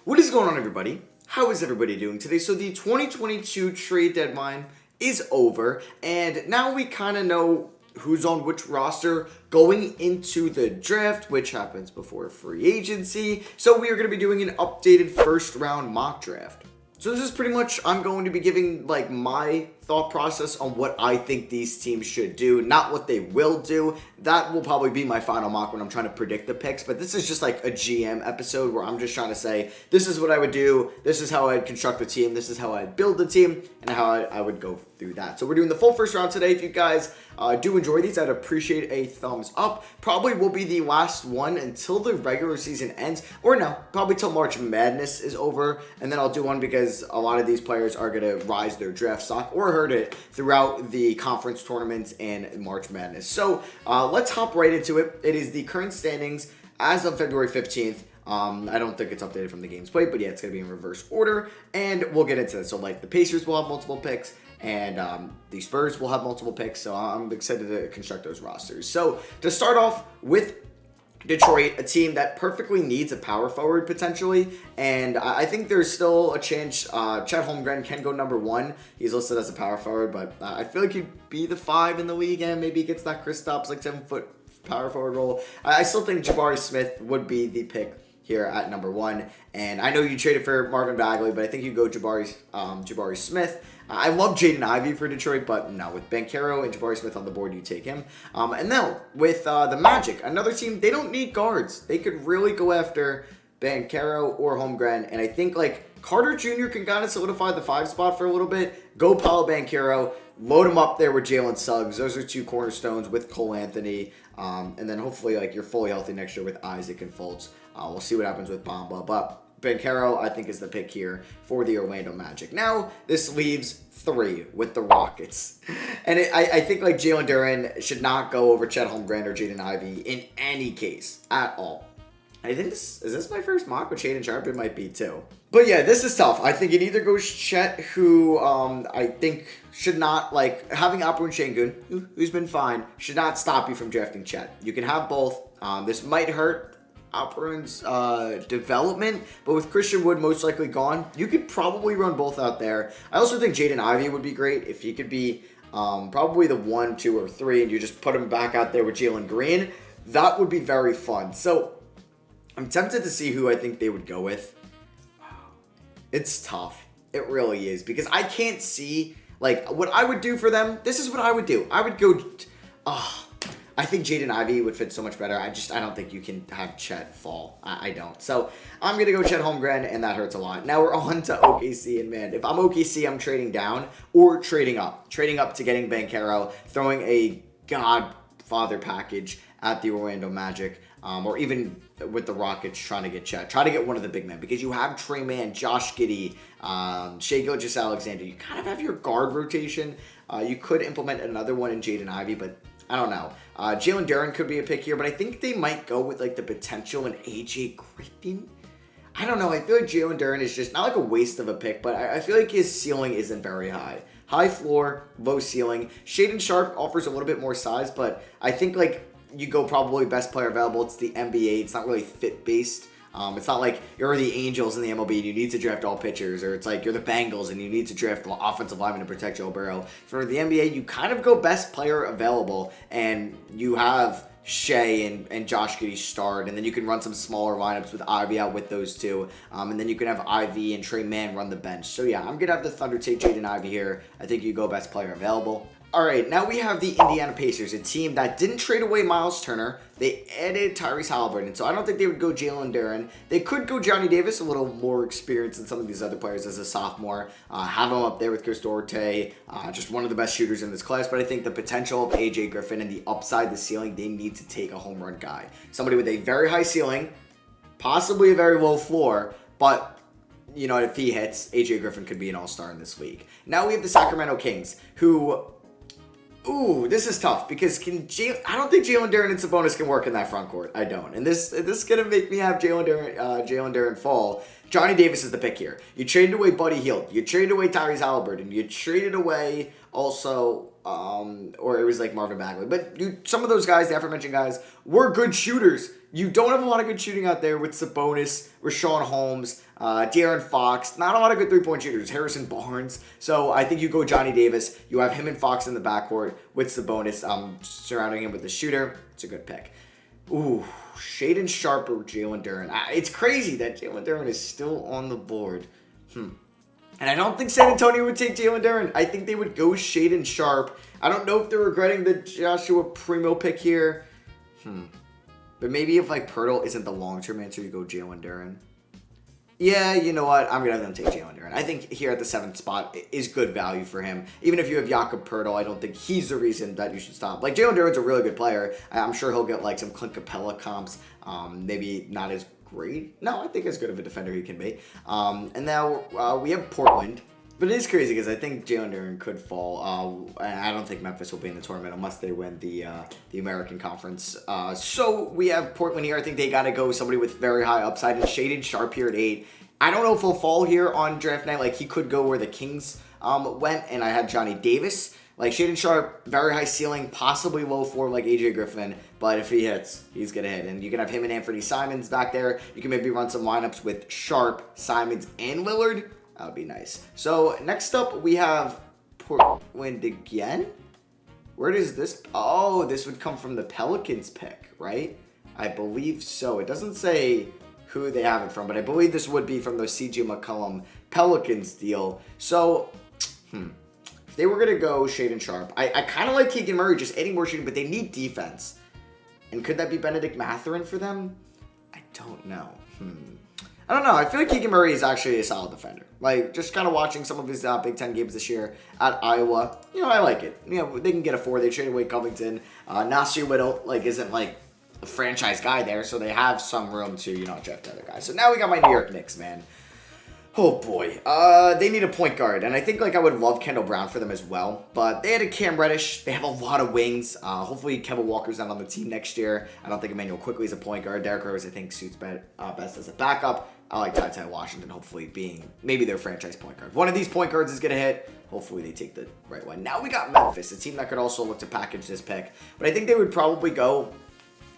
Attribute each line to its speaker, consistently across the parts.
Speaker 1: What is going on, everybody? How is everybody doing today? So the 2022 trade deadline is over, and now we kind of know who's on which roster going into the draft, which happens before free agency. So we are going to be doing an updated first round mock draft. So this is pretty much, I'm going to be giving like my thought process on what I think these teams should do, not what they will do. That will probably be my final mock when I'm trying to predict the picks, but this is just like a GM episode where I'm just trying to say, this is what I would do, this is how I'd construct the team, this is how I'd build the team, and how I would go through that. So we're doing the full first round today. If you guys do enjoy these, I'd appreciate a thumbs up. Probably will be the last one until the regular season ends, or no, probably till March Madness is over, and then I'll do one because a lot of these players are going to rise their draft stock or hurt it throughout the conference tournaments and March Madness. So let's hop right into it. It is the current standings as of February 15th. I don't think it's updated from the games played, but yeah, it's going to be in reverse order, and we'll get into this. So like the Pacers will have multiple picks, and the Spurs will have multiple picks, so I'm excited to construct those rosters. So to start off with Detroit, a team that perfectly needs a power forward potentially, and I think there's still a chance Chet Holmgren can go number one. He's listed as a power forward, but I feel like he'd be the 5 in the league, and maybe he gets that Kristaps like 7-foot power forward role. I still think Jabari Smith would be the pick here at number 1, and I know you traded for Marvin Bagley, but I think you go Jabari Smith. I love Jaden Ivey for Detroit, but no, with Banchero and Jabari Smith on the board, you take him. And now, with the Magic, another team, they don't need guards. They could really go after Banchero or Holmgren, and I think, like, Carter Jr. can kind of solidify the 5 spot for a little bit. Go Paolo Banchero, load him up there with Jalen Suggs. Those are 2 cornerstones with Cole Anthony, and then hopefully, like, you're fully healthy next year with Isaac and Fultz. We'll see what happens with Bamba, but Banchero, I think, is the pick here for the Orlando Magic. Now, this leaves 3 with the Rockets. And I think, like, Jalen Duren should not go over Chet Holmgren or Jaden Ivey in any case at all. I think is this my first mock with Shaedon Sharpe? It might be too. But yeah, this is tough. I think it either goes Chet, who I think should not, like, having Alperen Şengün, who's been fine, should not stop you from drafting Chet. You can have both. This might hurt Alperen's development, but with Christian Wood most likely gone, you could probably run both out there. I also think Jaden Ivey would be great if he could be probably the 1, 2, or 3, and you just put him back out there with Jalen Green. That would be very fun. So I'm tempted to see who I think they would go with. It's tough. It really is, because I can't see, like, what I would do for them. This is what I would do. I would go, I think Jaden Ivey would fit so much better. I don't think you can have Chet fall. I don't. So I'm going to go Chet Holmgren, and that hurts a lot. Now we're on to OKC, and man, if I'm OKC, I'm trading down or trading up. Trading up to getting Banchero, throwing a Godfather package at the Orlando Magic, or even with the Rockets trying to get Chet. Try to get one of the big men, because you have Trey Mann, Josh Giddey, Shai Gilgeous-Alexander. You kind of have your guard rotation. You could implement another one in Jaden Ivey, but I don't know. Jalen Duren could be a pick here, but I think they might go with, like, the potential in AJ Griffin. I don't know. I feel like Jalen Duren is just not like a waste of a pick, but I feel like his ceiling isn't very high. High floor, low ceiling. Shaedon Sharpe offers a little bit more size, but I think, like, you go probably best player available. It's the NBA. It's not really fit-based. It's not like you're the Angels in the MLB and you need to draft all pitchers, or it's like you're the Bengals and you need to draft offensive linemen to protect Joe Burrow. For the NBA, you kind of go best player available, and you have Shea and Josh Giddey start, and then you can run some smaller lineups with Ivy out with those 2, and then you can have Ivy and Trey Mann run the bench. So yeah, I'm going to have the Thunder take Jaden Ivey here. I think you go best player available. All right, now we have the Indiana Pacers, a team that didn't trade away Miles Turner. They added Tyrese Haliburton, so I don't think they would go Jalen Duren. They could go Johnny Davis, a little more experienced than some of these other players as a sophomore. Have him up there with Chris Duarte, just one of the best shooters in this class. But I think the potential of AJ Griffin and the upside, the ceiling, they need to take a home run guy. Somebody with a very high ceiling, possibly a very low floor, but you know, if he hits, AJ Griffin could be an all-star in this league. Now we have the Sacramento Kings, who... Ooh, this is tough, because I don't think Jalen Duren and Sabonis can work in that front court. I don't. And this is going to make me have Jalen Duren fall. Johnny Davis is the pick here. You traded away Buddy Hield. You traded away Tyrese Haliburton. You traded away also, or it was like Marvin Bagley. But some of those guys, the aforementioned guys, were good shooters You don't have a lot of good shooting out there with Sabonis, Rashawn Holmes, De'Aaron Fox. Not a lot of good three-point shooters. Harrison Barnes. So I think you go Johnny Davis. You have him and Fox in the backcourt with Sabonis surrounding him with the shooter. It's a good pick. Ooh, Shaedon Sharpe or Jalen Duren. It's crazy that Jalen Duren is still on the board. And I don't think San Antonio would take Jalen Duren. I think they would go Shaedon Sharpe. I don't know if they're regretting the Joshua Primo pick here. But maybe if like Pirtle isn't the long-term answer, you go Jalen Duren. Yeah, you know what? I'm going to have them take Jalen Duren. I think here at the 7th spot is good value for him. Even if you have Jakob Pirtle, I don't think he's the reason that you should stop. Like, Jalen Duren's a really good player. I'm sure he'll get like some Clint Capella comps. Maybe not as great. No, I think as good of a defender he can be. And now we have Portland. But it is crazy because I think Jalen Duren could fall. I don't think Memphis will be in the tournament unless they win the American Conference. So we have Portland here. I think they got to go somebody with very high upside. And Shaedon Sharpe here at 8. I don't know if he'll fall here on draft night. Like, he could go where the Kings went. And I had Johnny Davis. Like, Shaedon Sharpe, very high ceiling, possibly low floor like AJ Griffin. But if he hits, he's going to hit. And you can have him and Anthony Simons back there. You can maybe run some lineups with Sharpe, Simons, and Lillard. That would be nice. So next up, we have Portland again. Where does this... Oh, this would come from the Pelicans pick, right? I believe so. It doesn't say who they have it from, but I believe this would be from the CJ McCollum Pelicans deal. So, if they were going to go Shaedon Sharpe, I kind of like Keegan Murray, just adding more shooting, but they need defense. And could that be Benedict Mathurin for them? I don't know. I don't know. I feel like Keegan Murray is actually a solid defender. Like, just kind of watching some of his Big Ten games this year at Iowa, I like it. They can get a 4. They traded away Covington. Nasir Little, isn't, a franchise guy there, so they have some room to, draft other guys. So now we got my New York Knicks, man. Oh, boy. They need a point guard, and I think, I would love Kendall Brown for them as well, but they had a Cam Reddish. They have a lot of wings. Hopefully, Kevin Walker's not on the team next year. I don't think Emmanuel Quickley is a point guard. Derrick Rose, I think, suits best as a backup. I like Ty Washington, hopefully being maybe their franchise point guard. One of these point guards is going to hit. Hopefully they take the right one. Now we got Memphis, a team that could also look to package this pick. But I think they would probably go,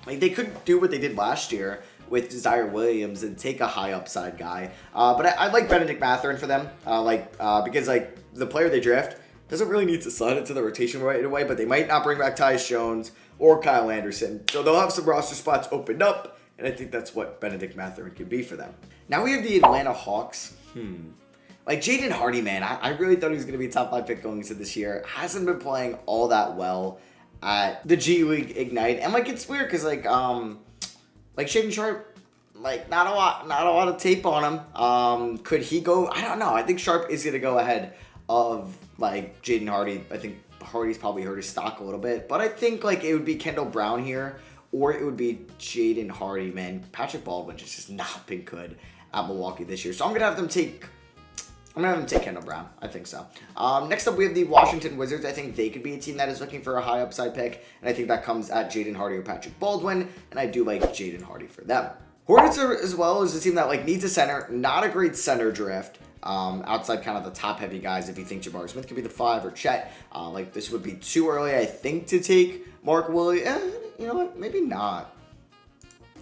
Speaker 1: they could do what they did last year with Desire Williams and take a high upside guy. But I like Benedict Mathurin for them, because the player they draft doesn't really need to slide into the rotation right away, but they might not bring back Tyus Jones or Kyle Anderson. So they'll have some roster spots opened up. And I think that's what Benedict Mathurin could be for them. Now we have the Atlanta Hawks. Jaden Hardy, man, I really thought he was going to be a top 5 pick going into this year. Hasn't been playing all that well at the G League Ignite. And it's weird because Shaedon Sharpe, not a lot of tape on him. Could he go? I don't know. I think Sharpe is going to go ahead of Jaden Hardy. I think Hardy's probably hurt his stock a little bit, but I think it would be Kendall Brown here. Or it would be Jaden Hardy, man. Patrick Baldwin just has not been good at Milwaukee this year. So I'm going to have them take Kendall Brown. I think so. Next up, we have the Washington Wizards. I think they could be a team that is looking for a high upside pick. And I think that comes at Jaden Hardy or Patrick Baldwin. And I do like Jaden Hardy for them. Hornets are, as well, is a team that needs a center. Not a great center draft. Outside kind of the top-heavy guys, if you think Jabari Smith could be the 5 or Chet. This would be too early, I think, to take Mark Williams. You know what? Maybe not.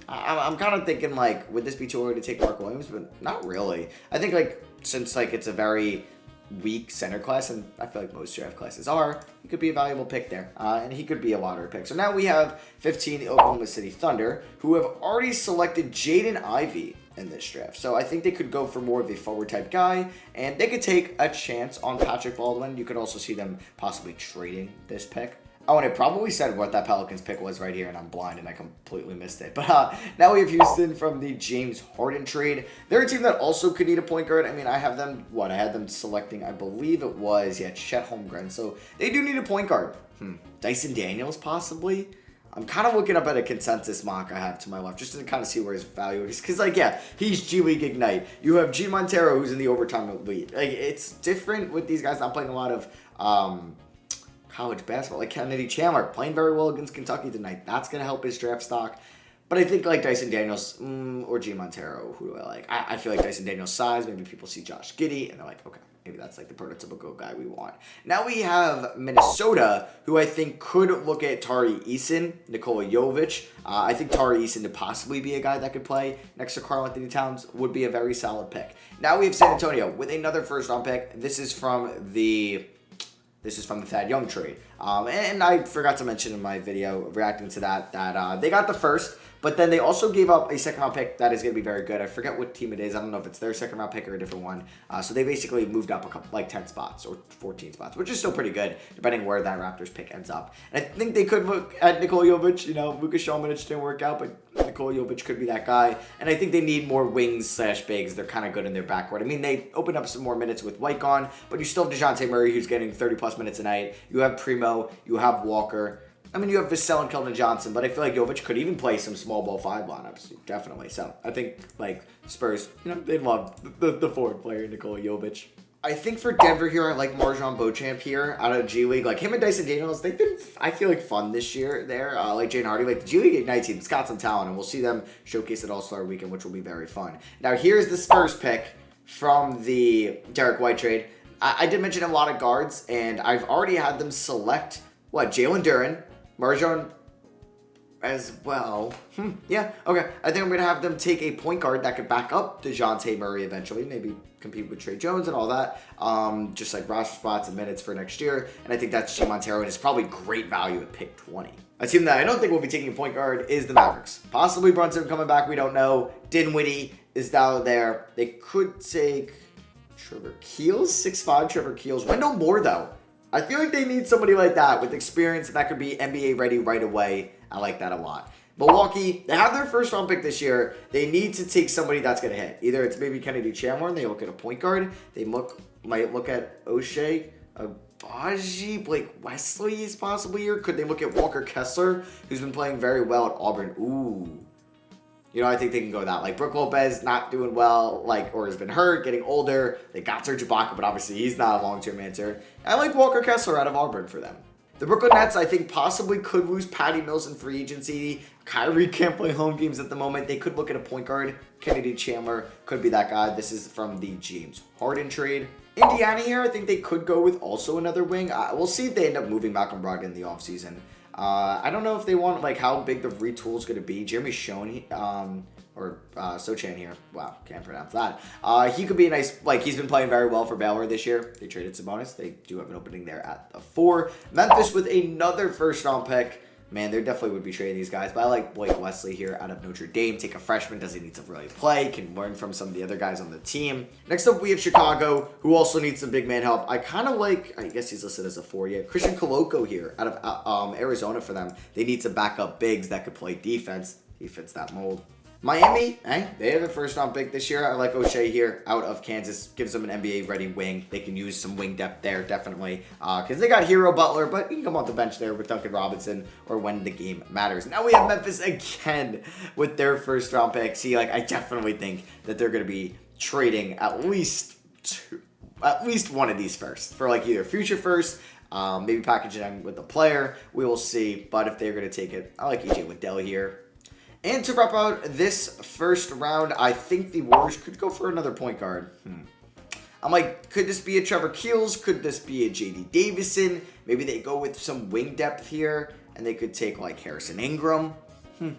Speaker 1: I'm kind of thinking, would this be too early to take Mark Williams? But not really. I think, since, it's a very weak center class, and I feel like most draft classes are, he could be a valuable pick there. And he could be a lottery pick. So now we have 15, the Oklahoma City Thunder, who have already selected Jaden Ivey in this draft. So I think they could go for more of a forward type guy, and they could take a chance on Patrick Baldwin. You could also see them possibly trading this pick. Oh, and it probably said what that Pelicans pick was right here, and I'm blind, and I completely missed it. But now we have Houston from the James Harden trade. They're a team that also could need a point guard. I mean, I had them selecting, I believe it was, Chet Holmgren. So they do need a point guard. Dyson Daniels, possibly? I'm kind of looking up at a consensus mock I have to my left, just to kind of see where his value is. Because, he's G League Ignite. You have G Montero, who's in the overtime elite. It's different with these guys not playing a lot of college basketball. Kennedy Chandler playing very well against Kentucky tonight. That's going to help his draft stock. But I think like Dyson Daniels or G Montero, who do I like? I feel like Dyson Daniels' size. Maybe people see Josh Giddey and they're like, okay, maybe that's like the prototypical guy we want. Now we have Minnesota, who I think could look at Tari Eason, Nikola Jovic. I think Tari Eason to possibly be a guy that could play next to Karl Anthony Towns would be a very solid pick. Now we have San Antonio with another first-round pick. This is from the Thad Young trade. And I forgot to mention in my video reacting to that they got the first, but then they also gave up a second-round pick that is going to be very good. I forget what team it is. I don't know if it's their second-round pick or a different one. So they basically moved up a couple, like 10 spots or 14 spots, which is still pretty good, depending where that Raptors pick ends up. And I think they could look at Nikola Jovic. You know, Luka Šomanić didn't work out, but Nikola Jovic could be that guy. And I think they need more wings/bigs. They're kind of good in their backcourt. I mean, they opened up some more minutes with White gone, but you still have DeJounte Murray, who's getting 30-plus minutes a night. You have Primo. You have Walker. I mean, you have Vassell and Keldon Johnson, but I feel like Jovic could even play some small ball 5 lineups, definitely. So I think, like, Spurs, you know, they love the forward player, Nikola Jovic. I think for Denver here, I like Marjon Beauchamp here out of G League. Like, him and Dyson Daniels, they've been, I feel like, fun this year there. Like Jane Hardy, like, the G League Ignite team's got some talent, and we'll see them showcase at All-Star Weekend, which will be very fun. Now, here's the Spurs pick from the Derek White trade. I did mention a lot of guards, and I've already had them select, Jalen Duren, Marjon as well. Yeah, okay. I think I'm going to have them take a point guard that could back up DeJounte Murray eventually, maybe compete with Trey Jones and all that, just like roster spots and minutes for next year. And I think that's G Montero, and it's probably great value at pick 20. A team that I don't think will be taking a point guard is the Mavericks. Possibly Brunson coming back, we don't know. Dinwiddie is down there. They could take Trevor Keels, 6'5", Trevor Keels. Wendell Moore, though. I feel like they need somebody like that with experience that could be NBA ready right away. I like that a lot. Milwaukee, they have their first round pick this year. They need to take somebody that's going to hit. Either it's maybe Kennedy Chandler, and they look at a point guard. They might look at O'Shea, Agbaji, Blake Wesley is possibly here. Could they look at Walker Kessler, who's been playing very well at Auburn? Ooh. You know, I think they can go that. Like, Brook Lopez not doing well, or has been hurt, getting older. They got Serge Ibaka, but obviously he's not a long-term answer. I like Walker Kessler out of Auburn for them. The Brooklyn Nets, I think, possibly could lose Patty Mills in free agency. Kyrie can't play home games at the moment. They could look at a point guard. Kennedy Chandler could be that guy. This is from the James Harden trade. Indiana here, I think they could go with also another wing. We'll see if they end up moving Malcolm Brogdon in the offseason. I don't know if they want, how big the retool is going to be. Jeremy Shone, Sochan here. Wow, can't pronounce that. He could be a nice, he's been playing very well for Baylor this year. They traded Sabonis. They do have an opening there at the 4. Memphis with another first-round pick. Man, there definitely would be trading these guys, but I like Blake Wesley here out of Notre Dame. Take a freshman, doesn't need to really play, can learn from some of the other guys on the team. Next up, we have Chicago, who also needs some big man help. I kind of like, I guess he's listed as a 4 yet. Christian Koloko here out of Arizona for them. They need some backup bigs that could play defense. He fits that mold. Miami, they have a first-round pick this year. I like O'Shea here out of Kansas. Gives them an NBA-ready wing. They can use some wing depth there, definitely. Because they got Hero Butler, but he can come off the bench there with Duncan Robinson or when the game matters. Now we have Memphis again with their first-round pick. See, I definitely think that they're going to be trading at least one of these first for either future first, maybe packaging with the player. We will see. But if they're going to take it, I like EJ Liddell here. And to wrap out this first round, I think the Warriors could go for another point guard. I'm like, could this be a Trevor Keels? Could this be a J.D. Davison? Maybe they go with some wing depth here, and they could take, Harrison Ingram. I'm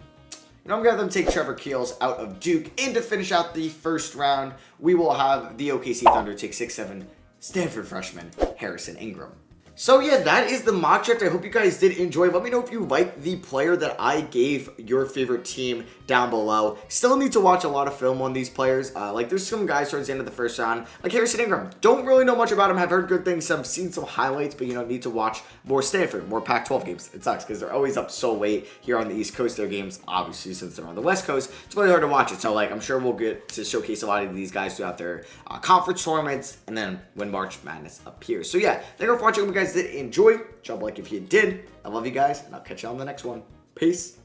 Speaker 1: going to have them take Trevor Keels out of Duke. And to finish out the first round, we will have the OKC Thunder take 6'7" Stanford freshman Harrison Ingram. So yeah, that is the mock draft. I hope you guys did enjoy. Let me know if you like the player that I gave your favorite team down below. Still need to watch a lot of film on these players. There's some guys towards the end of the first round, like Harrison Ingram. Don't really know much about him. Have heard good things. I've seen some highlights, but need to watch more Stanford, more Pac-12 games. It sucks because they're always up so late here on the East Coast. Their games, obviously, since they're on the West Coast, it's really hard to watch it. So I'm sure we'll get to showcase a lot of these guys throughout their conference tournaments, and then when March Madness appears. So yeah, thank you for watching. Hope you guys did enjoy. Drop a like if you did. I love you guys, and I'll catch you on the next one. Peace.